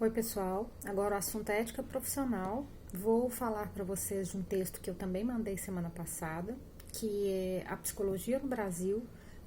Oi, pessoal. Agora o assunto é ética profissional. Vou falar para vocês de um texto que eu também mandei semana passada, que é A Psicologia no Brasil,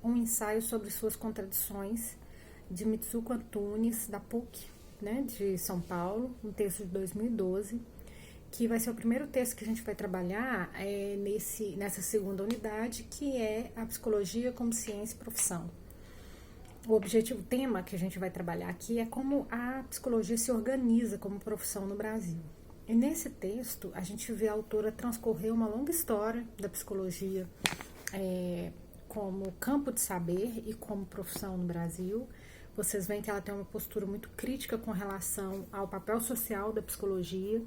um ensaio sobre suas contradições, de Mitsuko Antunes, da PUC, né, de São Paulo, um texto de 2012, que vai ser o primeiro texto que a gente vai trabalhar nessa segunda unidade, que é a psicologia como ciência e profissão. O tema que a gente vai trabalhar aqui é como a psicologia se organiza como profissão no Brasil. E nesse texto, a gente vê a autora transcorrer uma longa história da psicologia como campo de saber e como profissão no Brasil. Vocês veem que ela tem uma postura muito crítica com relação ao papel social da psicologia,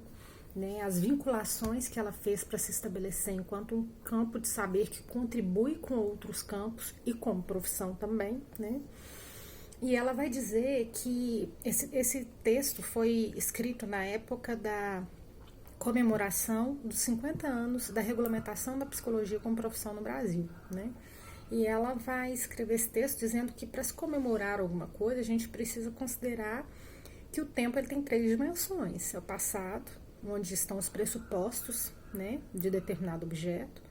né, as vinculações que ela fez para se estabelecer enquanto um campo de saber que contribui com outros campos e como profissão também, né? E ela vai dizer que esse texto foi escrito na época da comemoração dos 50 anos da regulamentação da psicologia como profissão no Brasil, né? E ela vai escrever esse texto dizendo que para se comemorar alguma coisa, a gente precisa considerar que o tempo ele tem 3 dimensões. É o passado, onde estão os pressupostos, né, de determinado objeto,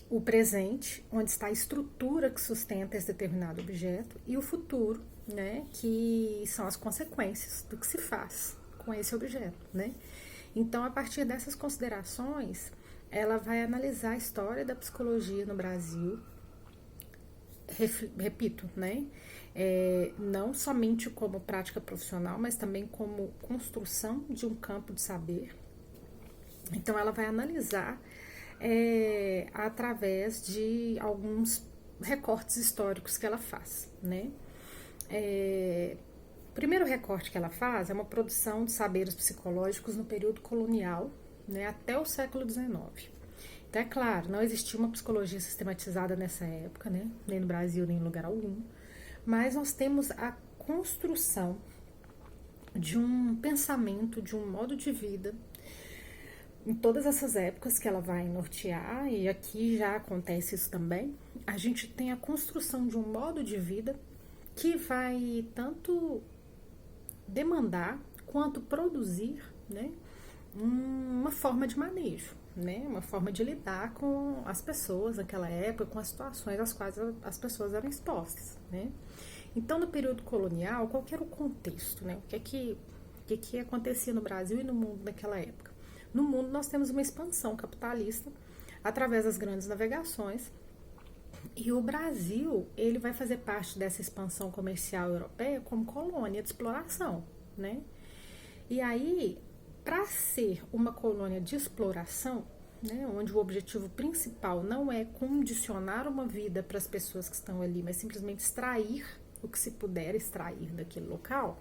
o presente, onde está a estrutura que sustenta esse determinado objeto, e o futuro, né, que são as consequências do que se faz com esse objeto, né? Então, a partir dessas considerações, ela vai analisar a história da psicologia no Brasil, repito, né? Não somente como prática profissional, mas também como construção de um campo de saber. Então, ela vai analisar através de alguns recortes históricos que ela faz, né? O primeiro recorte que ela faz é uma produção de saberes psicológicos no período colonial, né, até o século XIX. Então, é claro, não existia uma psicologia sistematizada nessa época, né, nem no Brasil, nem em lugar algum, mas nós temos a construção de um pensamento, de um modo de vida, em todas essas épocas que ela vai nortear, e aqui já acontece isso também, a gente tem a construção de um modo de vida que vai tanto demandar quanto produzir, né, uma forma de manejo, né, uma forma de lidar com as pessoas naquela época, com as situações às quais as pessoas eram expostas, né. Então, no período colonial, qual que era o contexto, né, o que acontecia no Brasil e no mundo naquela época? No mundo, nós temos uma expansão capitalista através das grandes navegações, e o Brasil, ele vai fazer parte dessa expansão comercial europeia como colônia de exploração, né? E aí, para ser uma colônia de exploração, né, onde o objetivo principal não é condicionar uma vida para as pessoas que estão ali, mas simplesmente extrair o que se puder extrair daquele local,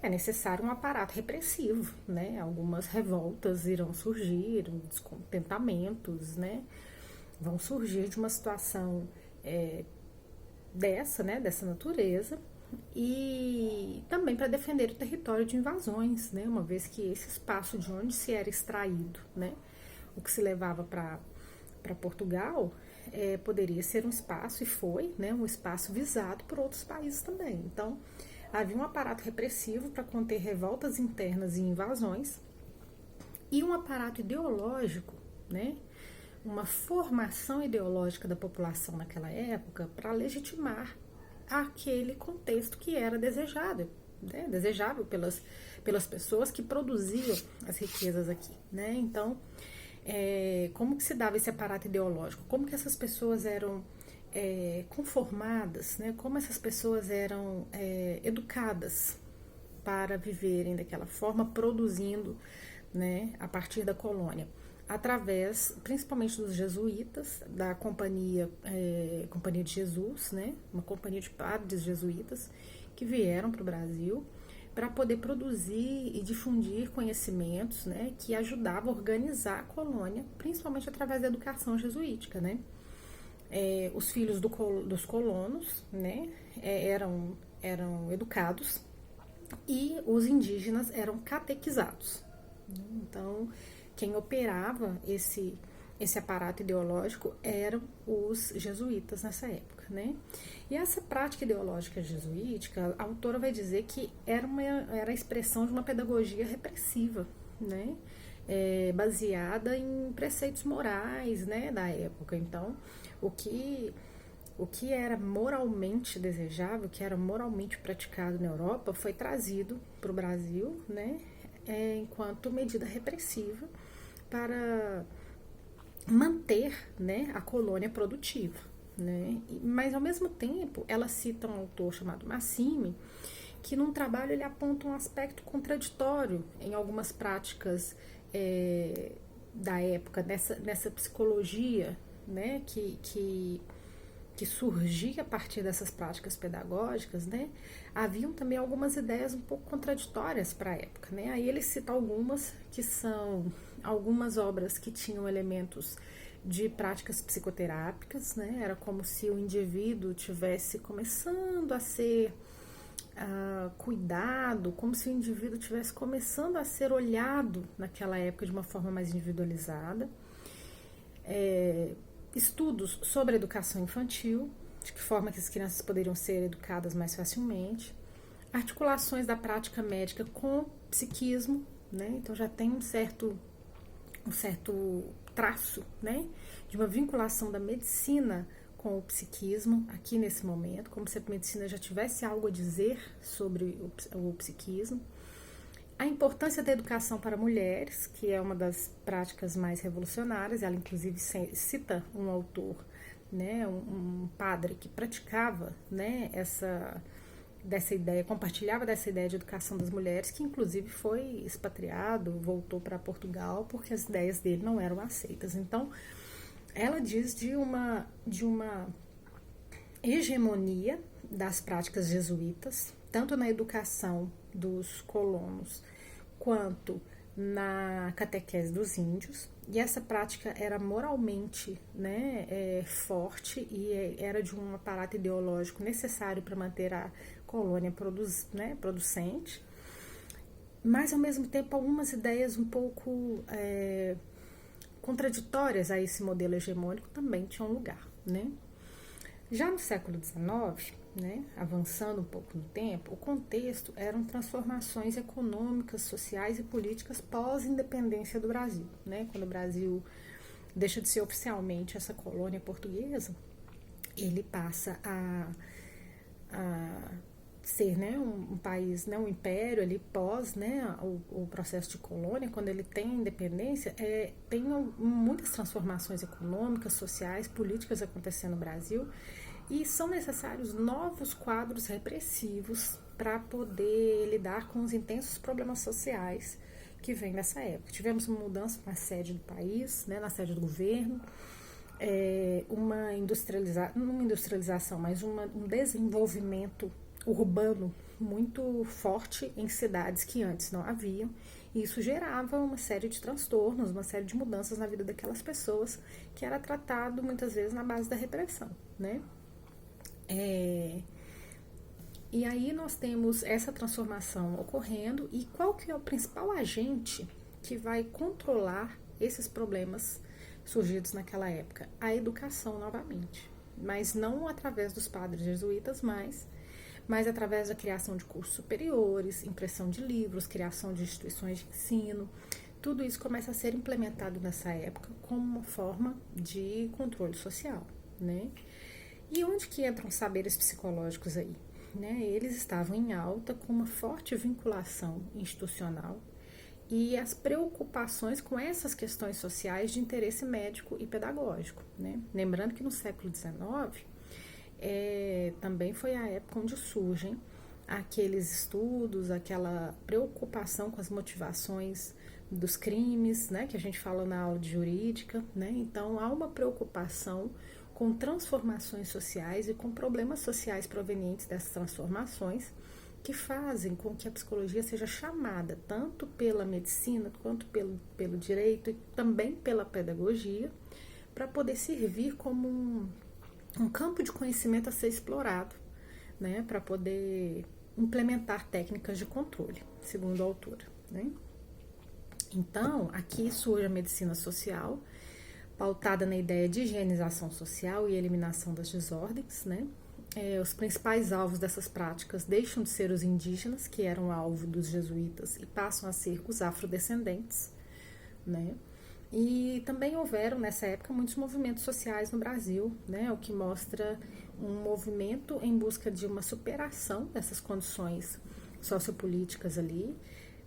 é necessário um aparato repressivo, né? Algumas revoltas irão surgir, descontentamentos, né? Vão surgir de uma situação dessa natureza, e também para defender o território de invasões, né? Uma vez que esse espaço de onde se era extraído, né, o que se levava para Portugal, poderia ser um espaço, e foi, né, um espaço visado por outros países também. Então, havia um aparato repressivo para conter revoltas internas e invasões, e um aparato ideológico, né, uma formação ideológica da população naquela época para legitimar aquele contexto que era desejado, né, desejável pelas pessoas que produziam as riquezas aqui, né? Então, como que se dava esse aparato ideológico? Como que essas pessoas eram conformadas, né? Como essas pessoas eram educadas para viverem daquela forma, produzindo, né, a partir da colônia, através principalmente dos jesuítas, da Companhia de Jesus, né, uma companhia de padres jesuítas que vieram para o Brasil para poder produzir e difundir conhecimentos, né, que ajudavam a organizar a colônia, principalmente através da educação jesuítica, né. Os filhos dos colonos, né, eram educados, e os indígenas eram catequizados. Então, quem operava esse aparato ideológico eram os jesuítas nessa época. né? E essa prática ideológica jesuítica, a autora vai dizer que era a expressão de uma pedagogia repressiva, né? Baseada em preceitos morais, né, da época. Então, o que era moralmente desejável, o que era moralmente praticado na Europa, foi trazido para o Brasil, né, enquanto medida repressiva para manter, né, a colônia produtiva, né? Mas, ao mesmo tempo, ela cita um autor chamado Massimi, que num trabalho ele aponta um aspecto contraditório em algumas práticas da época, nessa psicologia, né, que surgia a partir dessas práticas pedagógicas, né, haviam também algumas ideias um pouco contraditórias para a época, né. Aí ele cita algumas que são algumas obras que tinham elementos de práticas psicoterápicas, né, era como se o indivíduo tivesse começando a ser cuidado, como se o indivíduo tivesse começando a ser olhado naquela época de uma forma mais individualizada. Estudos sobre a educação infantil, de que forma que as crianças poderiam ser educadas mais facilmente, articulações da prática médica com psiquismo, né? Então já tem um certo traço, né, de uma vinculação da medicina com o psiquismo aqui nesse momento, como se a medicina já tivesse algo a dizer sobre o psiquismo. A importância da educação para mulheres, que é uma das práticas mais revolucionárias, ela inclusive cita um autor, né, um padre que praticava, né, dessa ideia, compartilhava dessa ideia de educação das mulheres, que inclusive foi expatriado, voltou para Portugal, porque as ideias dele não eram aceitas. Então, ela diz de uma hegemonia das práticas jesuítas, tanto na educação dos colonos quanto na catequese dos índios, e essa prática era moralmente, né, forte e era de um aparato ideológico necessário para manter a colônia producente, mas ao mesmo tempo algumas ideias um pouco contraditórias a esse modelo hegemônico também tinham lugar, né? Já no século XIX, né, avançando um pouco no tempo, o contexto eram transformações econômicas, sociais e políticas pós-independência do Brasil, né? Quando o Brasil deixa de ser oficialmente essa colônia portuguesa, ele passa a ser, né, um país, né, um império ali pós, né, o processo de colônia. Quando ele tem independência, tem muitas transformações econômicas, sociais, políticas acontecendo no Brasil, e são necessários novos quadros repressivos para poder lidar com os intensos problemas sociais que vêm nessa época. Tivemos uma mudança na sede do país, né, na sede do governo, não industrialização, mas um desenvolvimento urbano muito forte em cidades que antes não haviam, e isso gerava uma série de transtornos, uma série de mudanças na vida daquelas pessoas, que era tratado muitas vezes na base da repressão, né? E aí nós temos essa transformação ocorrendo, e qual que é o principal agente que vai controlar esses problemas surgidos naquela época? A educação novamente, mas não através dos padres jesuítas, mas através da criação de cursos superiores, impressão de livros, criação de instituições de ensino. Tudo isso começa a ser implementado nessa época como uma forma de controle social, né? E onde que entram os saberes psicológicos aí? Né? Eles estavam em alta, com uma forte vinculação institucional e as preocupações com essas questões sociais de interesse médico e pedagógico, né? Lembrando que no século XIX também foi a época onde surgem aqueles estudos, aquela preocupação com as motivações dos crimes, né, que a gente fala na aula de jurídica, né? Então há uma preocupação com transformações sociais e com problemas sociais provenientes dessas transformações, que fazem com que a psicologia seja chamada tanto pela medicina quanto pelo direito e também pela pedagogia, para poder servir como um campo de conhecimento a ser explorado, né, para poder implementar técnicas de controle, segundo a autora, né? Então, aqui surge a medicina social pautada na ideia de higienização social e eliminação das desordens, né? Os principais alvos dessas práticas deixam de ser os indígenas, que eram alvo dos jesuítas, e passam a ser os afrodescendentes, né? E também houveram, nessa época, muitos movimentos sociais no Brasil, né? O que mostra um movimento em busca de uma superação dessas condições sociopolíticas ali,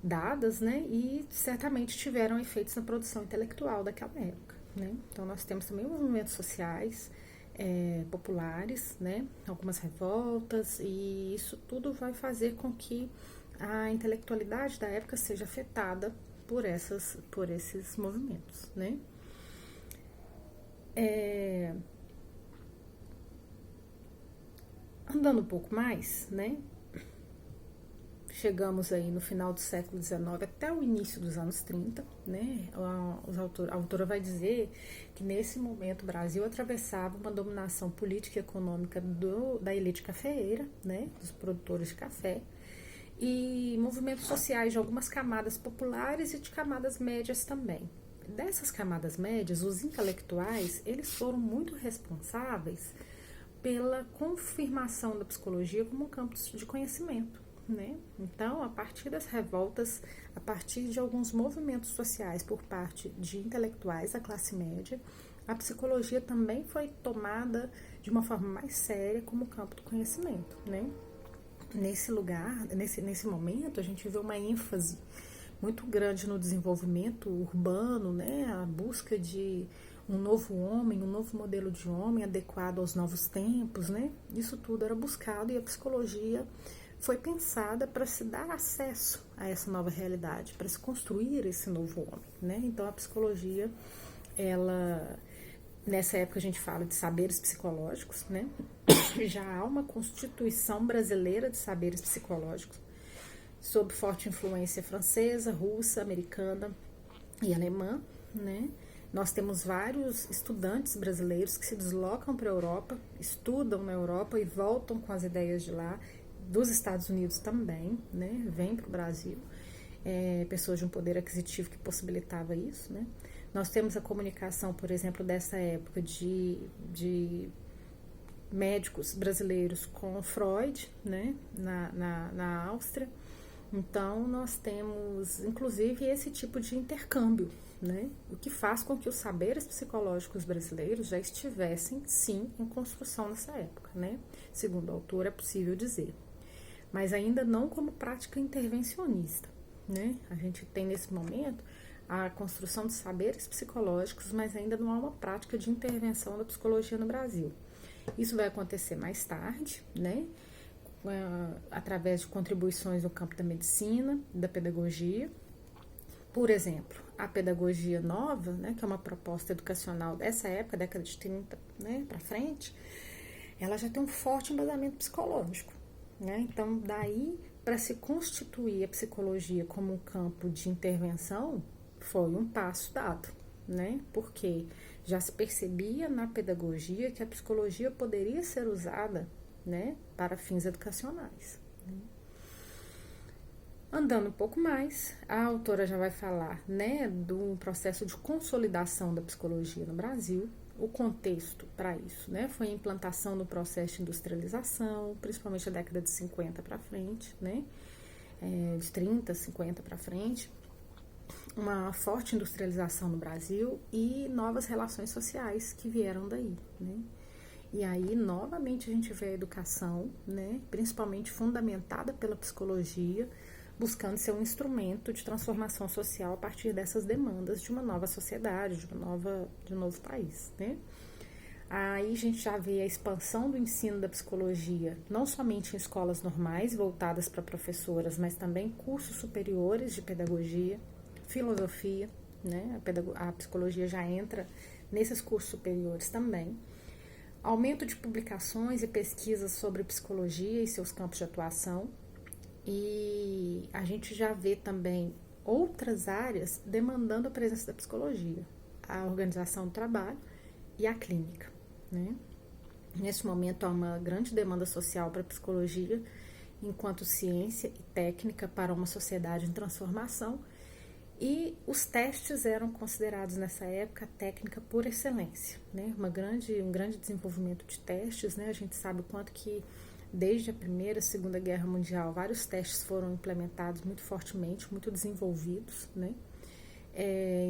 dadas, né? E certamente tiveram efeitos na produção intelectual daquela época, né? Então, nós temos também movimentos sociais populares, né? Algumas revoltas, e isso tudo vai fazer com que a intelectualidade da época seja afetada por esses movimentos, né? Andando um pouco mais, né? Chegamos aí no final do século XIX até o início dos anos 30, né? A autora vai dizer que nesse momento o Brasil atravessava uma dominação política e econômica da elite cafeeira, né? Dos produtores de café, e movimentos sociais de algumas camadas populares e de camadas médias também. Dessas camadas médias, os intelectuais, eles foram muito responsáveis pela confirmação da psicologia como um campo de conhecimento, né? Então, a partir das revoltas, a partir de alguns movimentos sociais por parte de intelectuais da classe média, a psicologia também foi tomada de uma forma mais séria como campo do conhecimento, né? Nesse lugar, nesse momento, a gente vê uma ênfase muito grande no desenvolvimento urbano, né? A busca de um novo homem, um novo modelo de homem adequado aos novos tempos, né? Isso tudo era buscado e a psicologia foi pensada para se dar acesso a essa nova realidade, para se construir esse novo homem, né? Então, a psicologia, nessa época a gente fala de saberes psicológicos, né? Já há uma Constituição brasileira de saberes psicológicos, sob forte influência francesa, russa, americana e alemã, né? Nós temos vários estudantes brasileiros que se deslocam para a Europa, estudam na Europa e voltam com as ideias de lá, dos Estados Unidos também, né? Vêm para o Brasil, pessoas de um poder aquisitivo que possibilitava isso, né? Nós temos a comunicação, por exemplo, dessa época de médicos brasileiros com Freud, né, na Áustria. Então, nós temos, inclusive, esse tipo de intercâmbio, né, o que faz com que os saberes psicológicos brasileiros já estivessem, sim, em construção nessa época, né, segundo o autor, é possível dizer. Mas ainda não como prática intervencionista, né, a gente tem nesse momento a construção de saberes psicológicos, mas ainda não há uma prática de intervenção da psicologia no Brasil. Isso vai acontecer mais tarde, né? Através de contribuições no campo da medicina, da pedagogia. Por exemplo, a pedagogia nova, né, que é uma proposta educacional dessa época, década de 30, né, para frente, ela já tem um forte embasamento psicológico, né? Então, daí, para se constituir a psicologia como um campo de intervenção, foi um passo dado, né? Porque já se percebia na pedagogia que a psicologia poderia ser usada, né, para fins educacionais, né? Andando um pouco mais, a autora já vai falar, né, do processo de consolidação da psicologia no Brasil. O contexto para isso, né, foi a implantação do processo de industrialização, principalmente da década de 50 para frente, né, de 30, 50 para frente, uma forte industrialização no Brasil e novas relações sociais que vieram daí, né. E aí, novamente, a gente vê a educação, né, principalmente fundamentada pela psicologia, buscando ser um instrumento de transformação social a partir dessas demandas de uma nova sociedade, de um novo país, né. Aí a gente já vê a expansão do ensino da psicologia, não somente em escolas normais voltadas para professoras, mas também cursos superiores de pedagogia, filosofia, né, a psicologia já entra nesses cursos superiores também. Aumento de publicações e pesquisas sobre psicologia e seus campos de atuação. E a gente já vê também outras áreas demandando a presença da psicologia, a organização do trabalho e a clínica, né? Nesse momento há uma grande demanda social para a psicologia enquanto ciência e técnica para uma sociedade em transformação E os testes eram considerados nessa época a técnica por excelência, né? Um grande desenvolvimento de testes, né? A gente sabe o quanto que desde a Primeira e Segunda Guerra Mundial vários testes foram implementados muito fortemente, muito desenvolvidos, né?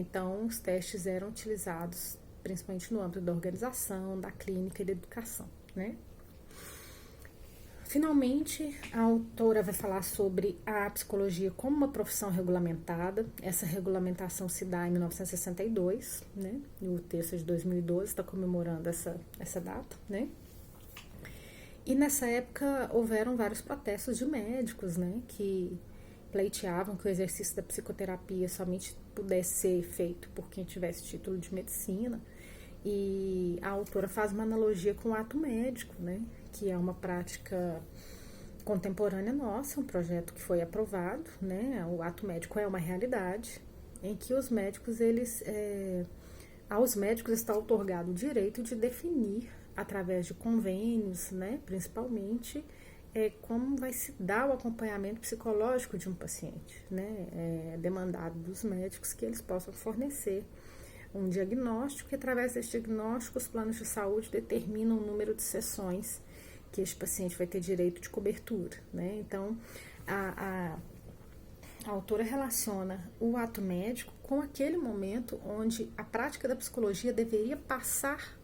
Então os testes eram utilizados principalmente no âmbito da organização, da clínica e da educação, né? Finalmente, a autora vai falar sobre a psicologia como uma profissão regulamentada. Essa regulamentação se dá em 1962, né? O texto é de 2012 está comemorando essa data, né? E nessa época houveram vários protestos de médicos, né? Que pleiteavam que o exercício da psicoterapia somente pudesse ser feito por quem tivesse título de medicina. E a autora faz uma analogia com o ato médico, né? Que é uma prática contemporânea nossa, um projeto que foi aprovado, né? O ato médico é uma realidade em que os médicos, aos médicos está outorgado o direito de definir, através de convênios, né? Principalmente, como vai se dar o acompanhamento psicológico de um paciente, né? É demandado dos médicos que eles possam fornecer um diagnóstico e, através desse diagnóstico, os planos de saúde determinam o número de sessões que este paciente vai ter direito de cobertura, né? Então, a autora relaciona o ato médico com aquele momento onde a prática da psicologia deveria passar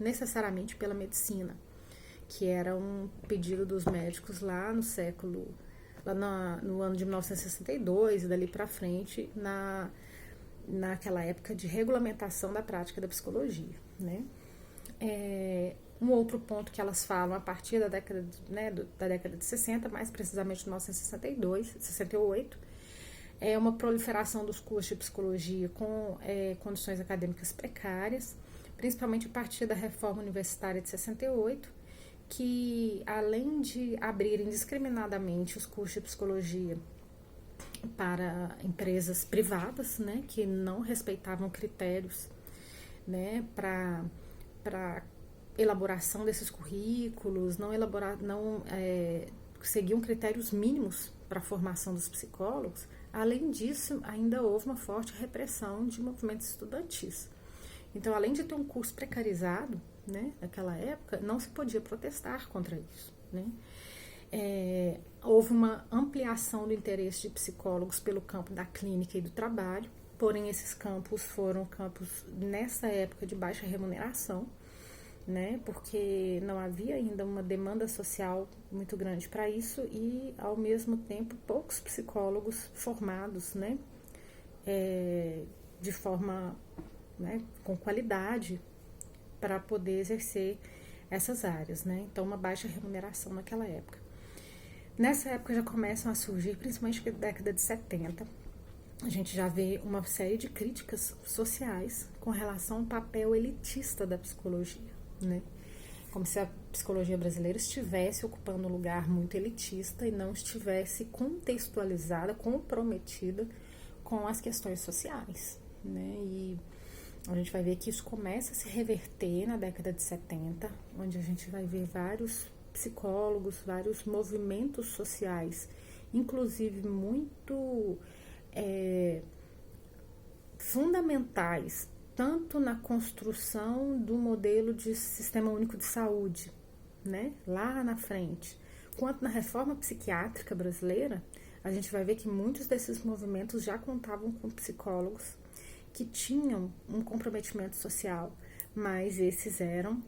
necessariamente pela medicina, que era um pedido dos médicos lá no ano de 1962 e dali para frente, naquela época de regulamentação da prática da psicologia, né? Um outro ponto que elas falam a partir da década de 60, mais precisamente de 1962, 68, é uma proliferação dos cursos de psicologia com condições acadêmicas precárias, principalmente a partir da reforma universitária de 68, que além de abrir indiscriminadamente os cursos de psicologia para empresas privadas, né, que não respeitavam critérios, né, para elaboração desses currículos, não seguiam critérios mínimos para a formação dos psicólogos. Além disso, ainda houve uma forte repressão de movimentos estudantis. Então, além de ter um curso precarizado, né, naquela época, não se podia protestar contra isso, né? Houve uma ampliação do interesse de psicólogos pelo campo da clínica e do trabalho, porém esses campos foram campos, nessa época, de baixa remuneração, né, porque não havia ainda uma demanda social muito grande para isso e, ao mesmo tempo, poucos psicólogos formados, né, de forma, né, com qualidade para poder exercer essas áreas, né? Então, uma baixa remuneração naquela época. Nessa época já começam a surgir, principalmente na década de 70, a gente já vê uma série de críticas sociais com relação ao papel elitista da psicologia, né? Como se a psicologia brasileira estivesse ocupando um lugar muito elitista e não estivesse contextualizada, comprometida com as questões sociais, né? E a gente vai ver que isso começa a se reverter na década de 70, onde a gente vai ver vários psicólogos, vários movimentos sociais, inclusive muito fundamentais, tanto na construção do modelo de sistema único de saúde, né, lá na frente, quanto na reforma psiquiátrica brasileira. A gente vai ver que muitos desses movimentos já contavam com psicólogos que tinham um comprometimento social, mas esses eram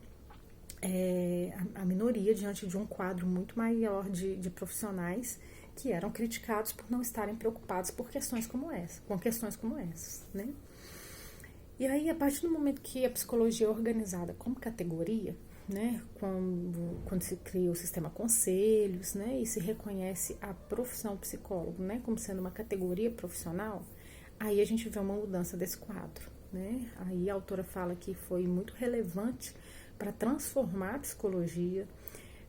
a minoria diante de um quadro muito maior de profissionais que eram criticados por não estarem preocupados com questões como essas, né? E aí, a partir do momento que a psicologia é organizada como categoria, né, quando se cria o sistema conselhos, né, e se reconhece a profissão psicólogo, né, como sendo uma categoria profissional, aí a gente vê uma mudança desse quadro, né? Aí a autora fala que foi muito relevante para transformar a psicologia,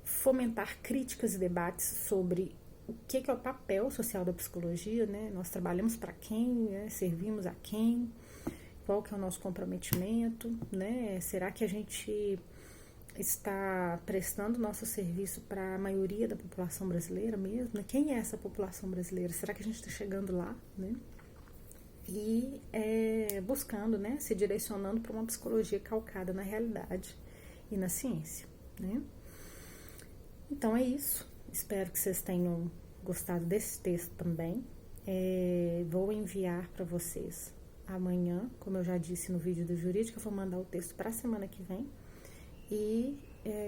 fomentar críticas e debates sobre o que é o papel social da psicologia, né? Nós trabalhamos para quem, né? Servimos a quem, qual que é o nosso comprometimento, né? Será que a gente está prestando nosso serviço para a maioria da população brasileira mesmo? Quem é essa população brasileira? Será que a gente está chegando lá, né? e buscando, né, se direcionando para uma psicologia calcada na realidade e na ciência, né? Então é isso. Espero que vocês tenham gostado desse texto também. Vou enviar para vocês amanhã, como eu já disse no vídeo do Jurídica, eu vou mandar o texto para a semana que vem. E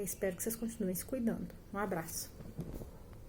espero que vocês continuem se cuidando. Um abraço.